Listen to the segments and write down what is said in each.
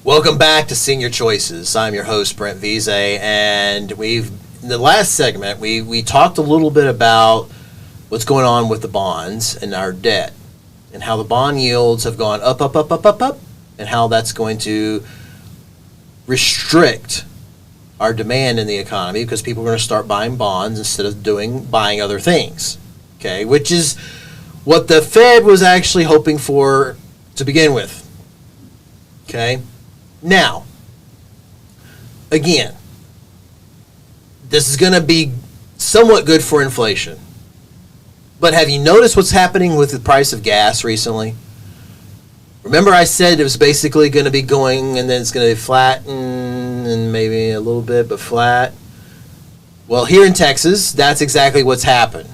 Welcome back to Senior Choices. I'm your host, Brent Veasey, and in the last segment, we talked a little bit about what's going on with the bonds and our debt, and how the bond yields have gone up, and how that's going to restrict our demand in the economy because people are going to start buying bonds instead of buying other things, okay, which is what the Fed was actually hoping for to begin with, okay? Now, again, this is going to be somewhat good for inflation. But have you noticed what's happening with the price of gas recently? Remember I said it was basically going to be going and then it's going to flatten and maybe a little bit, but flat? Well, here in Texas, that's exactly what's happened.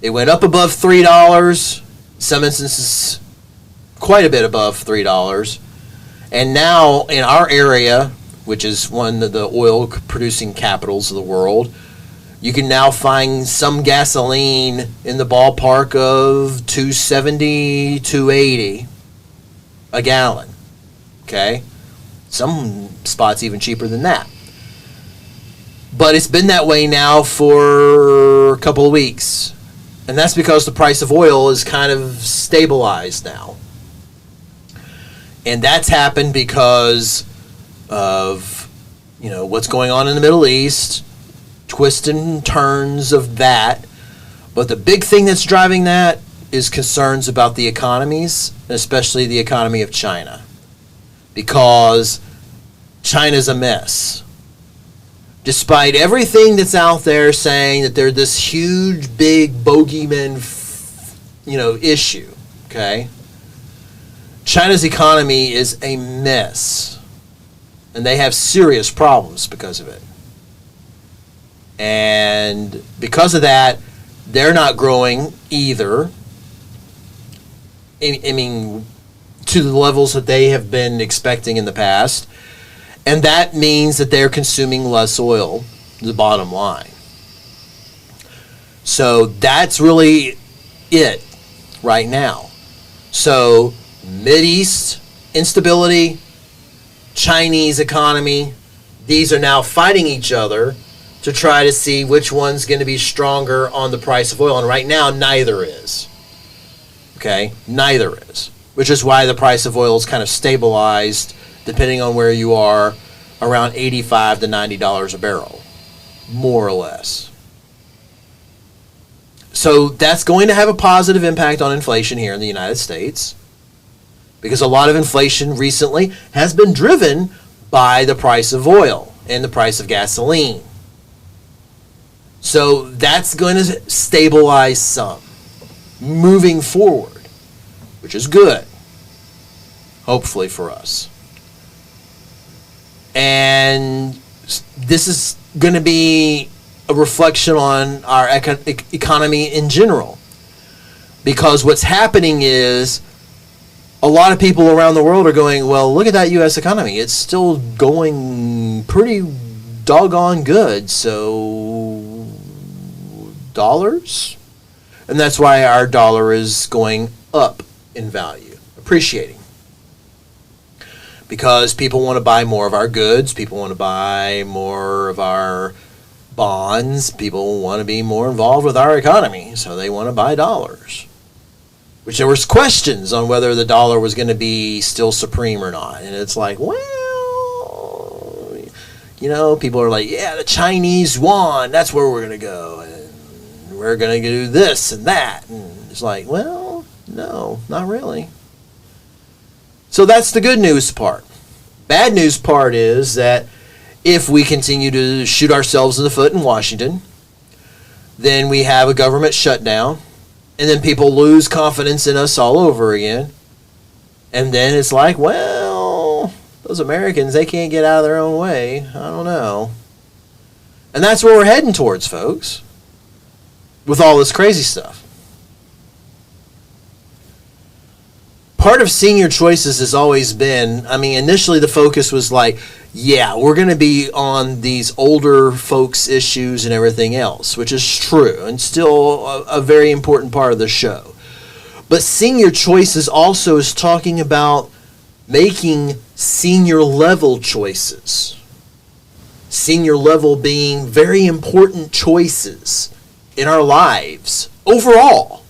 It went up above $3, some instances quite a bit above $3. And now in our area, which is one of the oil-producing capitals of the world, you can now find some gasoline in the ballpark of $2.70, $2.80 a gallon. Okay? Some spots even cheaper than that. But it's been that way now for a couple of weeks. And that's because the price of oil is kind of stabilized now. And that's happened because of, what's going on in the Middle East, twists and turns of that. But the big thing that's driving that is concerns about the economies, and especially the economy of China. Because China's a mess. Despite everything that's out there saying that they're this huge, big bogeyman, issue, okay? China's economy is a mess, and they have serious problems because of it. And because of that, they're not growing either. I mean, to the levels that they have been expecting in the past. And that means that they're consuming less oil, the bottom line. So that's really it right now. So Mideast instability, Chinese economy, these are now fighting each other to try to see which one's going to be stronger on the price of oil. And right now, neither is. Okay? Neither is. Which is why the price of oil is kind of stabilized, depending on where you are, around $85 to $90 a barrel. More or less. So that's going to have a positive impact on inflation here in the United States. Because a lot of inflation recently has been driven by the price of oil and the price of gasoline. So that's going to stabilize some moving forward, which is good, hopefully for us. And this is going to be a reflection on our economy in general. Because what's happening is a lot of people around the world are going, well, look at that U.S. economy. It's still going pretty doggone good. So, dollars? And that's why our dollar is going up in value, appreciating. Because people want to buy more of our goods. People want to buy more of our bonds. People want to be more involved with our economy. So they want to buy dollars. Which there was questions on whether the dollar was going to be still supreme or not. And it's like, well, people are like, yeah, the Chinese yuan, that's where we're going to go. And we're going to do this and that. And it's like, well, no, not really. So that's the good news part. Bad news part is that if we continue to shoot ourselves in the foot in Washington, then we have a government shutdown. And then people lose confidence in us all over again. And then it's like, well, those Americans, they can't get out of their own way. I don't know. And that's where we're heading towards, folks, with all this crazy stuff. Part of Senior Choices has always been, initially the focus was like, yeah, we're going to be on these older folks' issues and everything else, which is true and still a very important part of the show. But Senior Choices also is talking about making senior level choices. Senior level being very important choices in our lives overall.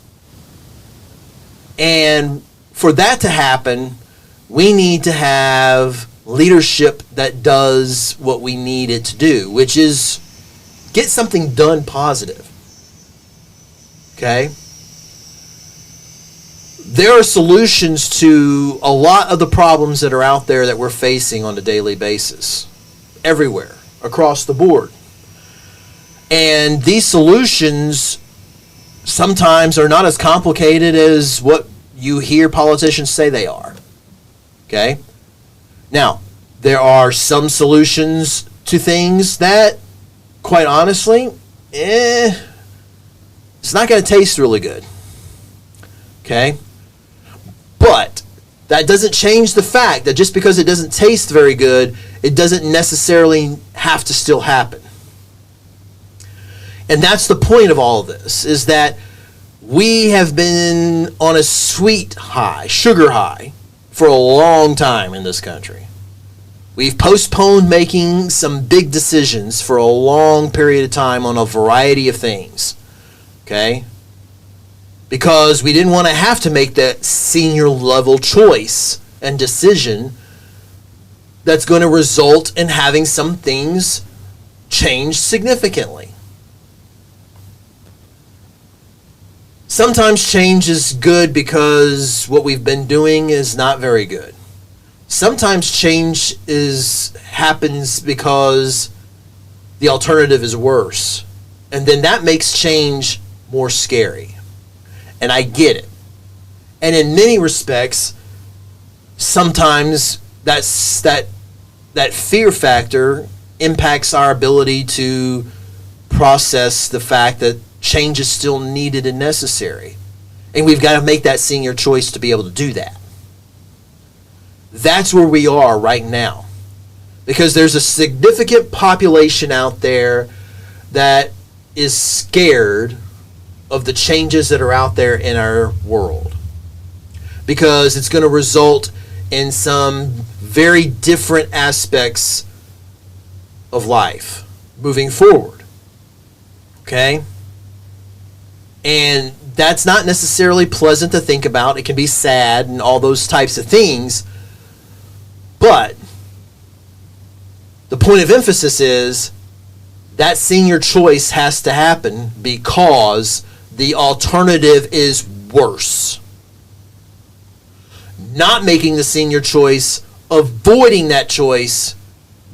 And for that to happen, we need to have leadership that does what we need it to do, which is get something done positive. Okay? There are solutions to a lot of the problems that are out there that we're facing on a daily basis, everywhere, across the board. And these solutions sometimes are not as complicated as what you hear politicians say they are. Okay? Now, there are some solutions to things that, quite honestly, it's not going to taste really good. Okay? But that doesn't change the fact that just because it doesn't taste very good, it doesn't necessarily have to still happen. And that's the point of all of this, is that we have been on a sweet high, sugar high, for a long time in this country. We've postponed making some big decisions for a long period of time on a variety of things. Okay? Because we didn't want to have to make that senior level choice and decision that's going to result in having some things change significantly. Sometimes change is good because what we've been doing is not very good. Sometimes change happens because the alternative is worse. And then that makes change more scary. And I get it. And in many respects, sometimes that fear factor impacts our ability to process the fact that change is still needed and necessary. And we've got to make that senior choice to be able to do that. That's where we are right now. Because there's a significant population out there that is scared of the changes that are out there in our world. Because it's going to result in some very different aspects of life moving forward. Okay? And that's not necessarily pleasant to think about. It can be sad and all those types of things. But the point of emphasis is that senior choice has to happen because the alternative is worse. Not making the senior choice, avoiding that choice,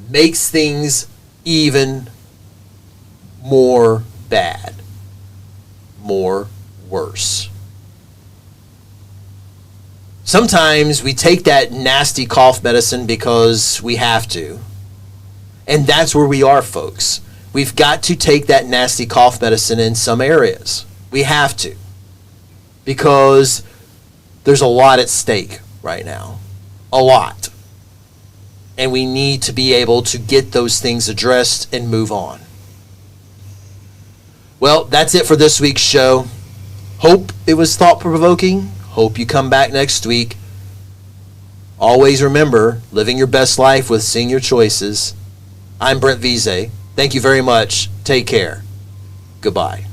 makes things even more bad, more worse. Sometimes we take that nasty cough medicine because we have to. And that's where we are, folks. We've got to take that nasty cough medicine in some areas. We have to. Because there's a lot at stake right now. A lot. And we need to be able to get those things addressed and move on. Well, that's it for this week's show. Hope it was thought-provoking. Hope you come back next week. Always remember, living your best life with senior choices. I'm Brent Veasey. Thank you very much. Take care. Goodbye.